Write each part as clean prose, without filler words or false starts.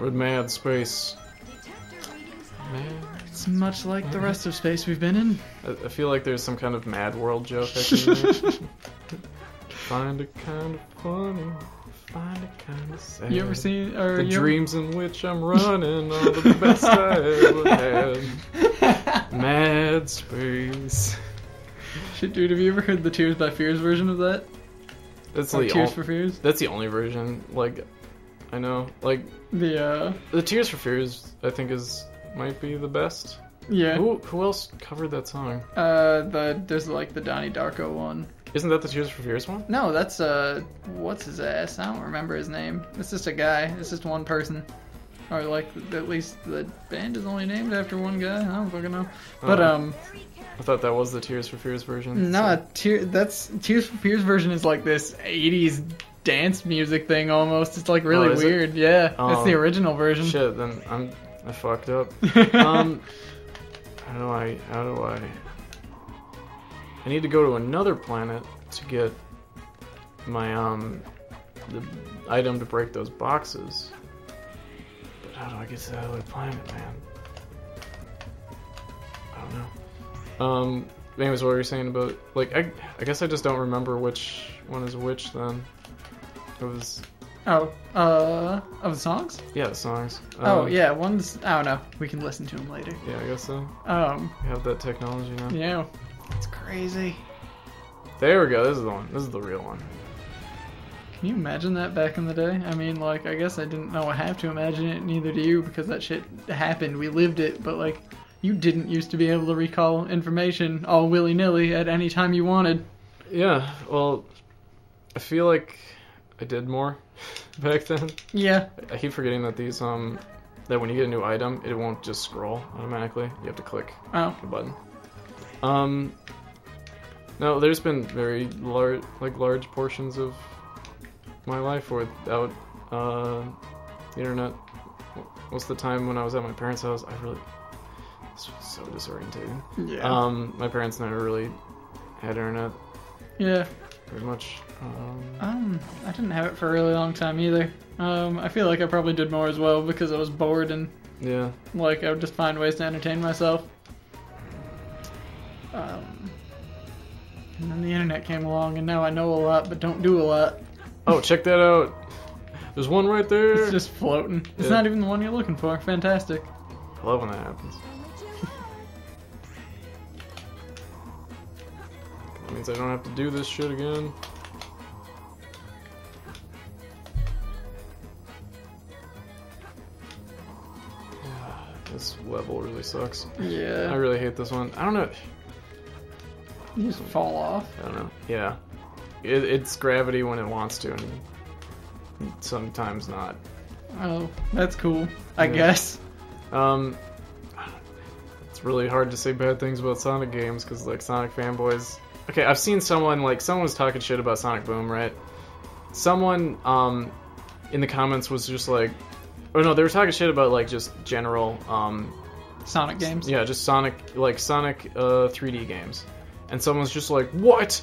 With mad space. Mad. It's much like the rest of space we've been in. I feel like there's some kind of Mad World joke I can make. Find it kind of funny. Find it kind of sad. You ever seen the dreams in which I'm running are the best I ever had. Mad space. Shit, dude, have you ever heard the Tears by Fears version of that? That's like Tears for Fears? That's the only version. Like, I know. Like the Tears for Fears, I think might be the best. Yeah. Who else covered that song? There's like the Donnie Darko one. Isn't that the Tears for Fears one? No, that's what's his ass? I don't remember his name. It's just a guy. It's just one person. Or like at least the band is only named after one guy. I don't fucking know. But I thought that was the Tears for Fears version. No, Tears for Fears version is like this 80s dance music thing almost. It's like really weird. It? Yeah, it's the original version. Shit, then I fucked up. How do I? I need to go to another planet to get my the item to break those boxes. But how do I get to that other planet, man? I don't know. Anyways, what were you saying about, like, I guess I just don't remember which one is which then. It was... Oh, of the songs? Yeah, the songs. Yeah, one's, I don't know, we can listen to them later. Yeah, I guess so. We have that technology now. Yeah, it's crazy. There we go, this is the one. This is the real one. Can you imagine that back in the day? I mean, like, I guess I didn't know I have to imagine it, neither do you, because that shit happened, we lived it, but like... You didn't used to be able to recall information all willy-nilly at any time you wanted. Yeah, well, I feel like I did more back then. Yeah. I keep forgetting that these, that when you get a new item, it won't just scroll automatically. You have to click the button. No, there's been very large portions of my life without, the internet. Most of the time when I was at my parents' house, this was so disorientating. Yeah. My parents never really had internet. Yeah. Very much. I didn't have it for a really long time either. I feel like I probably did more as well because I was bored and like I would just find ways to entertain myself. And then the internet came along and now I know a lot but don't do a lot. Oh, check that out. There's one right there. It's just floating. It's not even the one you're looking for. Fantastic. I love when that happens. That means I don't have to do this shit again. This level really sucks. Yeah. I really hate this one. I don't know. You just fall off. I don't know. Yeah. It's gravity when it wants to, and sometimes not. Oh, that's cool. I guess. It's really hard to say bad things about Sonic games, because, like, Sonic fanboys... Okay, I've seen someone was talking shit about Sonic Boom, right? Someone, in the comments was just like... Oh no, they were talking shit about, like, just general, Sonic games? Yeah, just Sonic 3D games. And someone's just like, what?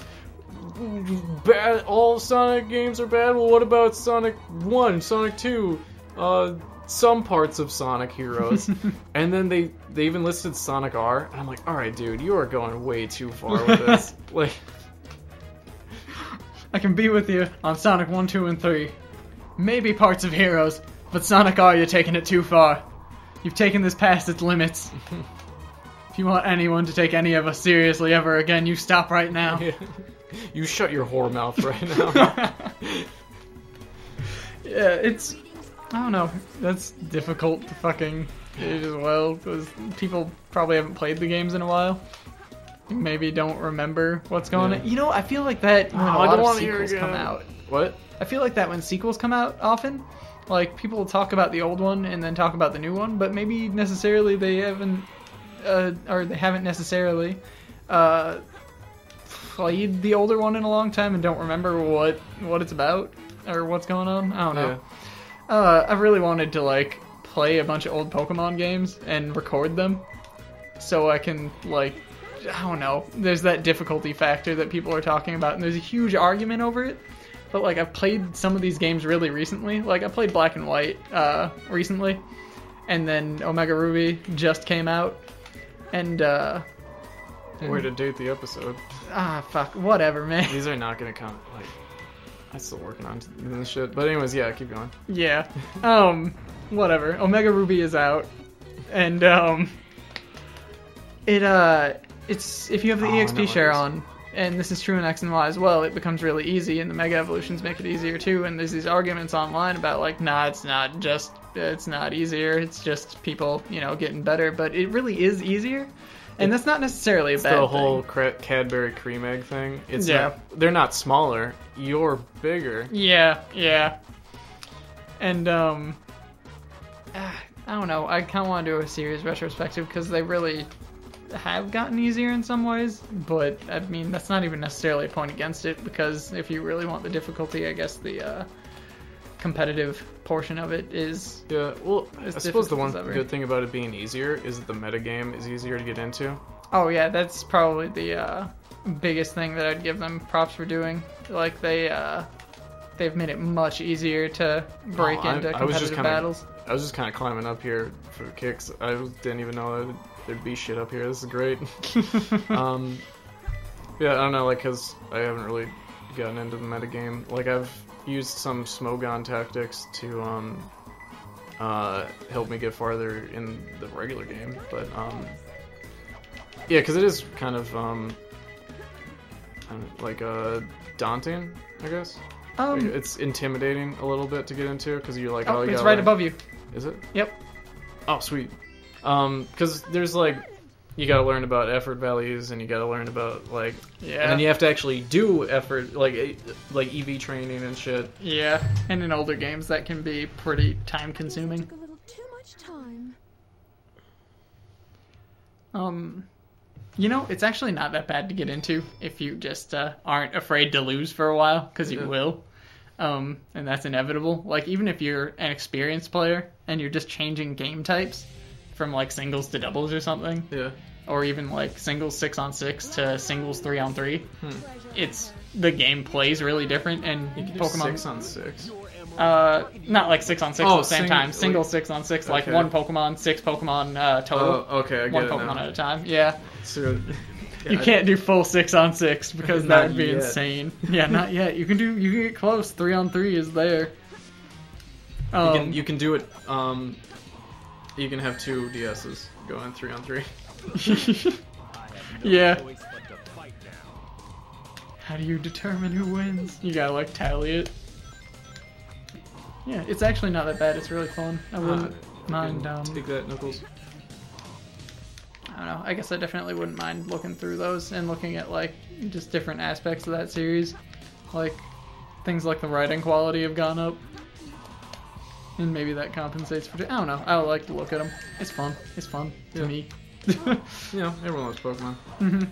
Bad? All Sonic games are bad? Well, what about Sonic 1, Sonic 2, some parts of Sonic Heroes? And then they even listed Sonic R, and I'm like, alright dude, you are going way too far with this. Like, I can be with you on Sonic 1, 2, and 3. Maybe parts of Heroes, but Sonic R, you're taking it too far. You've taken this past its limits. If you want anyone to take any of us seriously ever again, you stop right now. Yeah. You shut your whore mouth right now. Yeah, it's... I don't know. That's difficult to fucking gauge as well, because people probably haven't played the games in a while. Maybe don't remember what's going on. You know, I feel like that when a lot of sequels come out. What? I feel like that when sequels come out often, like, people will talk about the old one and then talk about the new one, but maybe necessarily they haven't, or they haven't necessarily, played the older one in a long time and don't remember what it's about or what's going on. I don't know. I really wanted to, like, play a bunch of old Pokemon games and record them so I can, like, I don't know, there's that difficulty factor that people are talking about and there's a huge argument over it, but like I've played some of these games really recently. Like I played Black and White recently, and then Omega Ruby just came out, and way to date the episode. Fuck, whatever, man. These are not gonna count. Like, I'm still working on this shit. But anyways, yeah, keep going. Yeah. Whatever. Omega Ruby is out, and it's if you have the EXP share on, and this is true in X and Y as well, it becomes really easy, and the Mega Evolutions make it easier too. And there's these arguments online about like, nah, it's not easier. It's just people, getting better. But it really is easier. And that's not necessarily a bad thing. The whole Cadbury cream egg thing. They're not smaller. You're bigger. Yeah. And, I don't know. I kind of want to do a series retrospective because they really have gotten easier in some ways. But, I mean, that's not even necessarily a point against it because if you really want the difficulty, I guess the competitive portion of it is... Yeah, well, I suppose the one good thing about it being easier is that the metagame is easier to get into. Oh yeah, that's probably the biggest thing that I'd give them props for doing. Like they've made it much easier to break into competitive battles. I was just kind of climbing up here for kicks. I didn't even know that there'd be shit up here. This is great. Yeah, I don't know, like, because I haven't really gotten into the metagame. Like, I've used some Smogon tactics to help me get farther in the regular game, but yeah, because it is kind of like daunting, I guess. Like, it's intimidating a little bit to get into because you're like, oh, it's right above you. Is it? Yep. Oh, sweet. Because there's like, you gotta learn about effort values, and you gotta learn about like, and then you have to actually do effort, like EV training and shit. Yeah, and in older games that can be pretty time consuming. A little too much time. It's actually not that bad to get into if you just aren't afraid to lose for a while, because you will. And that's inevitable. Like, even if you're an experienced player and you're just changing game types from like singles to doubles or something. Yeah. Or even like singles 6-on-6 to singles 3-on-3. It's the game plays really different, and you can Pokemon 6-on-6. Not like 6-on-6 at the same time. Single 6-on-6, like one Pokemon, 6 Pokemon total. Oh, okay, I get one it Pokemon now. at a time. Yeah. So, yeah, you can't do full 6-on-6 because that would be yet. Insane. Yeah, not yet. You can get close. 3-on-3 is there. You can do it. You can have 2 DSs going 3-on-3. Yeah. How do you determine who wins? You gotta like tally it. Yeah, it's actually not that bad. It's really fun. I wouldn't mind. Take that, Knuckles. I don't know. I guess I definitely wouldn't mind looking through those and looking at like just different aspects of that series, like things like the writing quality have gone up, and maybe that compensates for. I don't know. I would like to look at them. It's fun. It's fun to me. Everyone loves Pokemon. Mm-hmm.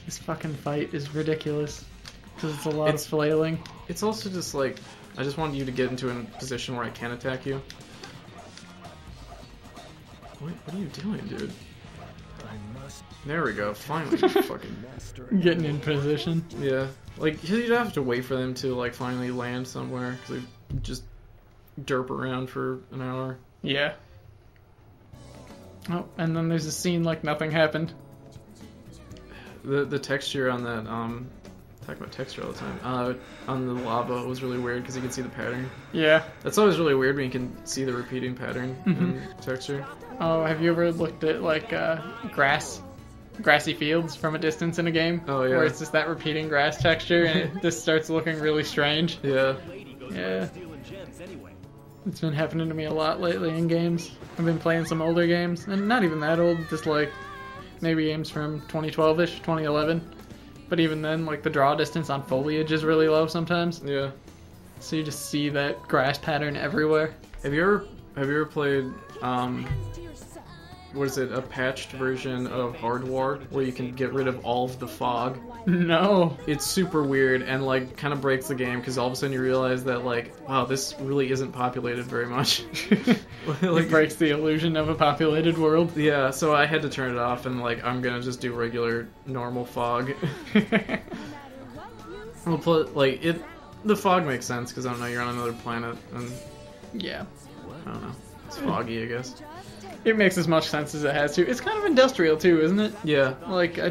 This fucking fight is ridiculous because it's a lot of flailing. It's also just like, I just want you to get into a position where I can attack you. What are you doing, dude? There we go. Finally, fucking getting in position. Yeah, like you'd have to wait for them to like finally land somewhere because they just derp around for an hour. Yeah. Oh, and then there's a scene like nothing happened. The texture on that, talk about texture all the time, on the lava was really weird because you can see the pattern. Yeah. That's always really weird when you can see the repeating pattern in texture. Oh, have you ever looked at like grassy fields from a distance in a game? Oh, yeah. Where it's just that repeating grass texture and it just starts looking really strange. Yeah. Yeah. It's been happening to me a lot lately in games. I've been playing some older games, and not even that old, just like maybe games from 2012-ish, 2011. But even then, like the draw distance on foliage is really low sometimes. Yeah. So you just see that grass pattern everywhere. Have you ever played what is it, a patched version of Hard War where you can get rid of all of the fog? No. It's super weird and like kind of breaks the game because all of a sudden you realize that like, wow, this really isn't populated very much. Like, it breaks the illusion of a populated world. Yeah, so I had to turn it off and like I'm gonna just do regular normal fog. Well, like it, the fog makes sense because I don't know, you're on another planet, and Yeah. I don't know, it's foggy, I guess. It makes as much sense as it has to. It's kind of industrial too, isn't it? Yeah. Like, I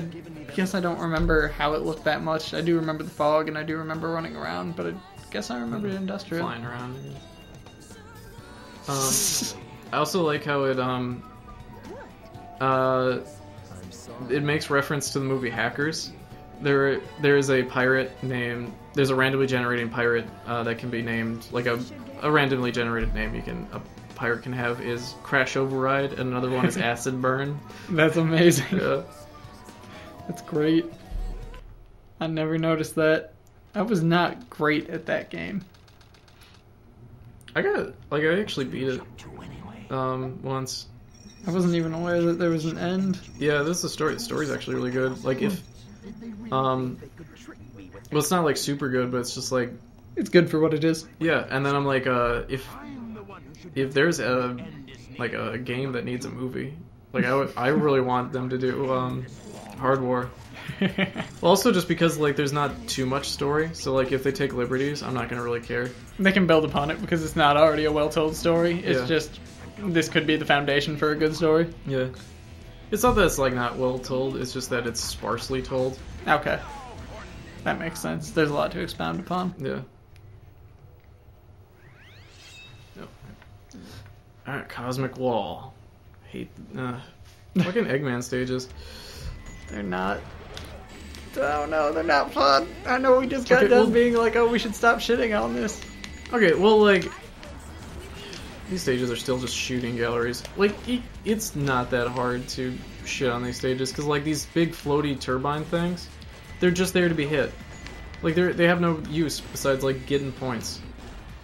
guess I don't remember how it looked that much. I do remember the fog, and I do remember running around, but I guess I remember it industrial. Flying around. I also like how it makes reference to the movie Hackers. There is a pirate named. There's a randomly generating pirate that can be named like a randomly generated name a pirate can have is Crash Override, and another one is Acid Burn. That's amazing. Yeah. That's great. I never noticed that. I was not great at that game. I actually beat it once. I wasn't even aware that there was an end. Yeah, this is the story. The story's actually really good. Like if well, it's not like super good, but it's just like It's good for what it is. yeah. And then I'm like, if there's a game that needs a movie, like I really want them to do Hard War. Well, also just because like there's not too much story, so like if they take liberties, I'm not gonna really care. They can build upon it because it's not already a well-told story. It's Yeah. just, this could be the foundation for a good story. Yeah, it's not that it's like not well told. It's just that it's sparsely told. Okay. That makes sense. There's a lot to expound upon. Yeah. Yep. All right, Cosmic Wall. Hate fucking Eggman stages. They're not... Oh no, they're not fun. I know we just got Okay, done well- being like, oh, we should stop shitting on this. Okay, well, like, these stages are still just shooting galleries. Like, it's not that hard to shit on these stages, because, like, these big floaty turbine things, they're just there to be hit. Like, they have no use besides, like, getting points.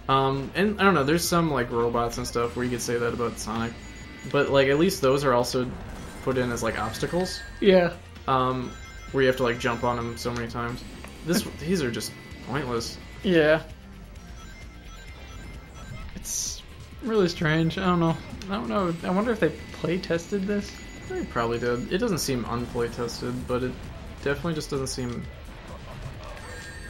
And, I don't know, there's some, like, robots and stuff where you could say that about Sonic. But, like, at least those are also put in as, like, obstacles. Yeah. Where you have to, like, jump on them so many times. These are just pointless. Yeah. It's really strange. I don't know. I wonder if they play tested this. They probably did. It doesn't seem unplay tested, but it definitely just doesn't seem.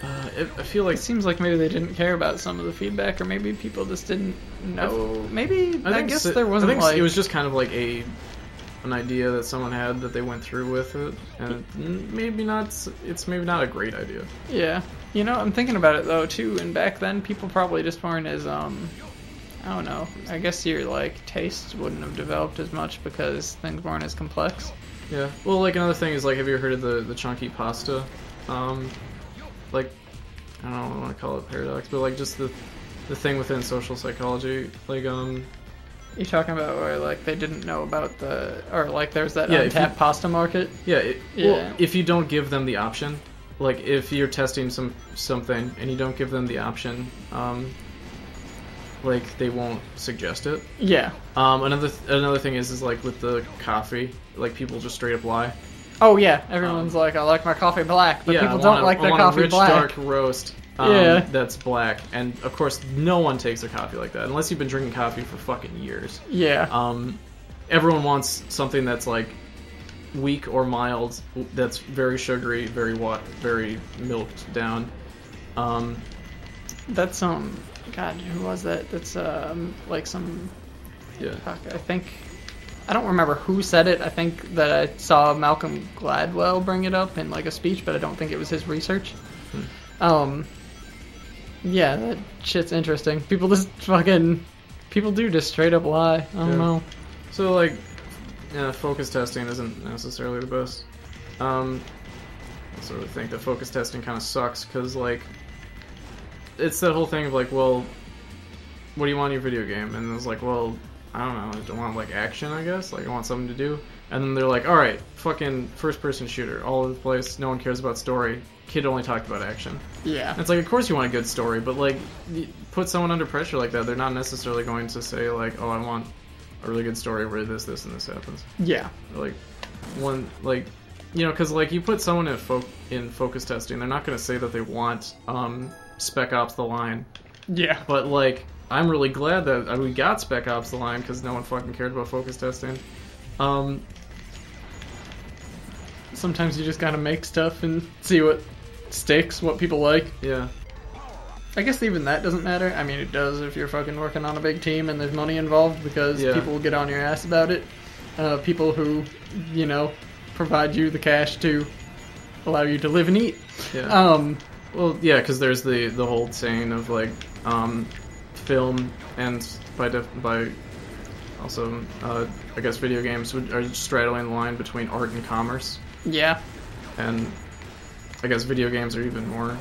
I feel like It seems like maybe they didn't care about some of the feedback, or maybe people just didn't know. Maybe I guess there wasn't like it was just kind of like an idea that someone had that they went through with it, and maybe not. It's maybe not a great idea. Yeah. You know, I'm thinking about it though too, and back then people probably just weren't as I don't know. I guess your like tastes wouldn't have developed as much because things weren't as complex. Yeah. Well, like another thing is like, have you ever heard of the chunky pasta? Like, I don't know, I want to call it paradox, but like just the thing within social psychology, like You're talking about where like they didn't know about or like there's that Yeah, if untapped pasta market. yeah. Yeah. Well, if you don't give them the option, like if you're testing something and you don't give them the option, like they won't suggest it. Yeah. Another thing is like with the coffee, like people just straight up lie. Oh yeah, everyone's like, I like my coffee black, but people don't like their coffee a rich, black. dark roast. Yeah. That's black, and of course, no one takes their coffee like that unless you've been drinking coffee for fucking years. Yeah. Everyone wants something that's like weak or mild, that's very sugary, very milked down. That's God, who was that? That's like some. Yeah. Fuck, I don't remember who said it. I think that I saw Malcolm Gladwell bring it up in like a speech, but I don't think it was his research. Yeah, that shit's interesting. People do just straight up lie. I don't know. So like, yeah, focus testing isn't necessarily the best. I sort of think that focus testing kind of sucks because like, it's that whole thing of like, well, what do you want in your video game? And it's like, well, I don't know, I want like action, I guess. Like I want something to do. And then they're like, all right, fucking first-person shooter, all over the place. No one cares about story. Kid only talked about action. Yeah. And it's like, of course you want a good story, but like, put someone under pressure like that, they're not necessarily going to say like, oh, I want a really good story where this, and this happens. Yeah. Like, because like you put someone in focus testing, they're not going to say that they want Spec Ops: The Line. Yeah. But like, I'm really glad that we got Spec Ops: The Line because no one fucking cared about focus testing. Sometimes you just gotta make stuff and see what sticks, what people like. Yeah. I guess even that doesn't matter. I mean, it does if you're fucking working on a big team and there's money involved, because people will get on your ass about it. People who, you know, provide you the cash to allow you to live and eat. Yeah. Well, yeah, because there's the whole saying of like, film and by also, I guess video games are straddling the line between art and commerce. Yeah. And I guess video games are even more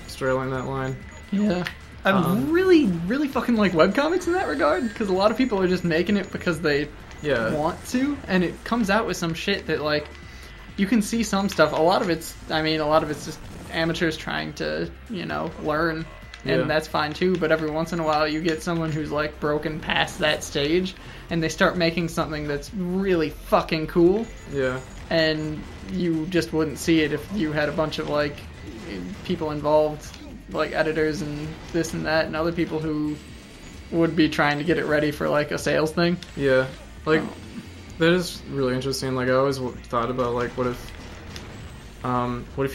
straddling that line. Yeah. I really fucking like webcomics in that regard, because a lot of people are just making it because they want to, and it comes out with some shit that, like, you can see some stuff. A lot of it's just amateurs trying to, you know, learn, and that's fine too, but every once in a while you get someone who's, like, broken past that stage, and they start making something that's really fucking cool. Yeah. And you just wouldn't see it if you had a bunch of, like, people involved, like editors and this and that, and other people who would be trying to get it ready for, like, a sales thing. Yeah. Like, that is really interesting. Like, I always thought about, like, what if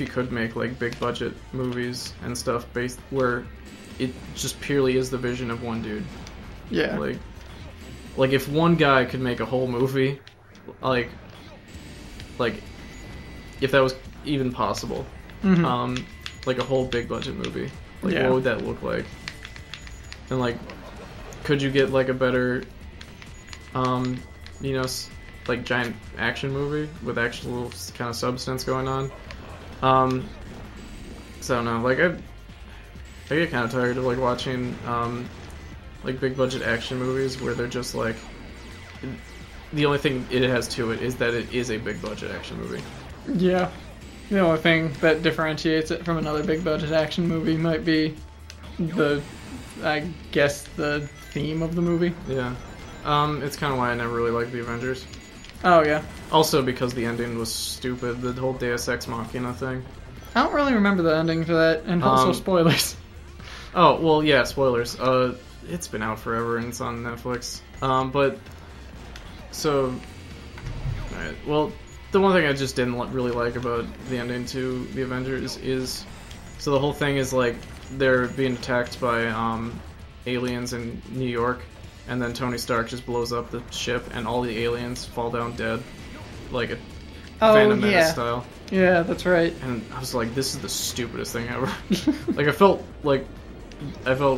you could make, like, big budget movies and stuff based where it just purely is the vision of one dude. Yeah. Like if one guy could make a whole movie, like if that was even possible, like a whole big budget movie, like what would that look like? And like, could you get like a better, you know, like giant action movie with actual kind of substance going on? So I don't know, like I get kind of tired of like watching like big budget action movies where they're just like, the only thing it has to it is that it is a big budget action movie. Yeah. The only thing that differentiates it from another big budget action movie might be I guess the theme of the movie. Yeah. It's kind of why I never really liked the Avengers. Oh, yeah. Also because the ending was stupid, the whole Deus Ex Machina thing. I don't really remember the ending for that, and also spoilers. Oh, well, yeah, spoilers. It's been out forever and it's on Netflix. But, so, alright, well, the one thing I just didn't really like about the ending to the Avengers is, so the whole thing is like, they're being attacked by, aliens in New York, and then Tony Stark just blows up the ship and all the aliens fall down dead. Like a Phantom Menace style. Yeah, that's right. And I was like, this is the stupidest thing ever. Like, I felt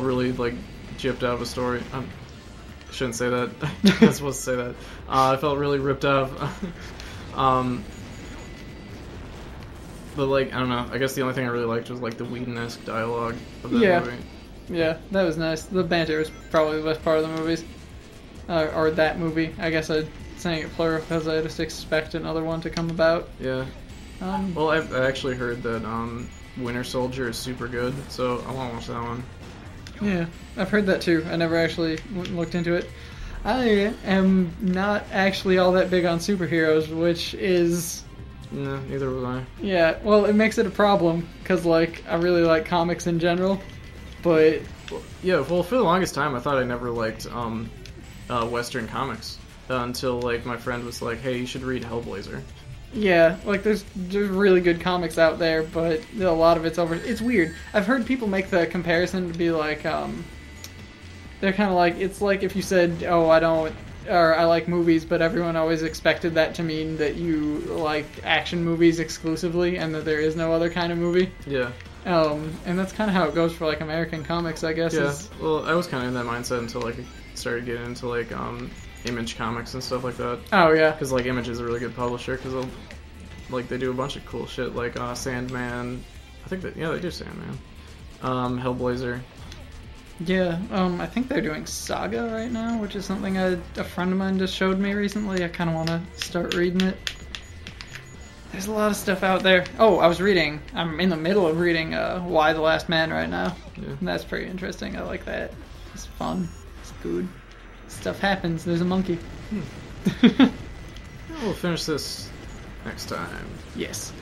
really, like, gypped out of a story. I shouldn't say that. I'm not supposed to say that. I felt really ripped out of. But, like, I don't know. I guess the only thing I really liked was, like, the Whedon-esque dialogue of that movie. Yeah, that was nice. The banter was probably the best part of the movies. Or that movie. I guess I'm saying it plural because I just expect another one to come about. Yeah. Well, I've actually heard that Winter Soldier is super good, so I want to watch that one. Yeah, I've heard that too. I never actually looked into it. I am not actually all that big on superheroes, which is... No, neither was I. Yeah, well, it makes it a problem, because, like, I really like comics in general, but... Yeah, well, for the longest time, I thought I never liked Western comics, until, like, my friend was like, hey, you should read Hellblazer. Yeah, like, there's really good comics out there, but a lot of it's over... It's weird. I've heard people make the comparison to be like, they're kind of like, it's like if you said, oh, I like movies, but everyone always expected that to mean that you like action movies exclusively, and that there is no other kind of movie. Yeah. And that's kind of how it goes for, like, American comics, I guess. Yeah, well, I was kind of in that mindset until, like, I started getting into, like, Image comics and stuff like that. Oh, yeah. Because, like, Image is a really good publisher, because, like, they do a bunch of cool shit, like, Sandman. I think that, yeah, they do Sandman. Hellblazer. Yeah, I think they're doing Saga right now, which is something a friend of mine just showed me recently. I kind of want to start reading it. There's a lot of stuff out there. Oh, I'm in the middle of reading Why the Last Man right now. Yeah. And that's pretty interesting. I like that. It's fun. It's good. Stuff happens. There's a monkey. We'll finish this next time. Yes.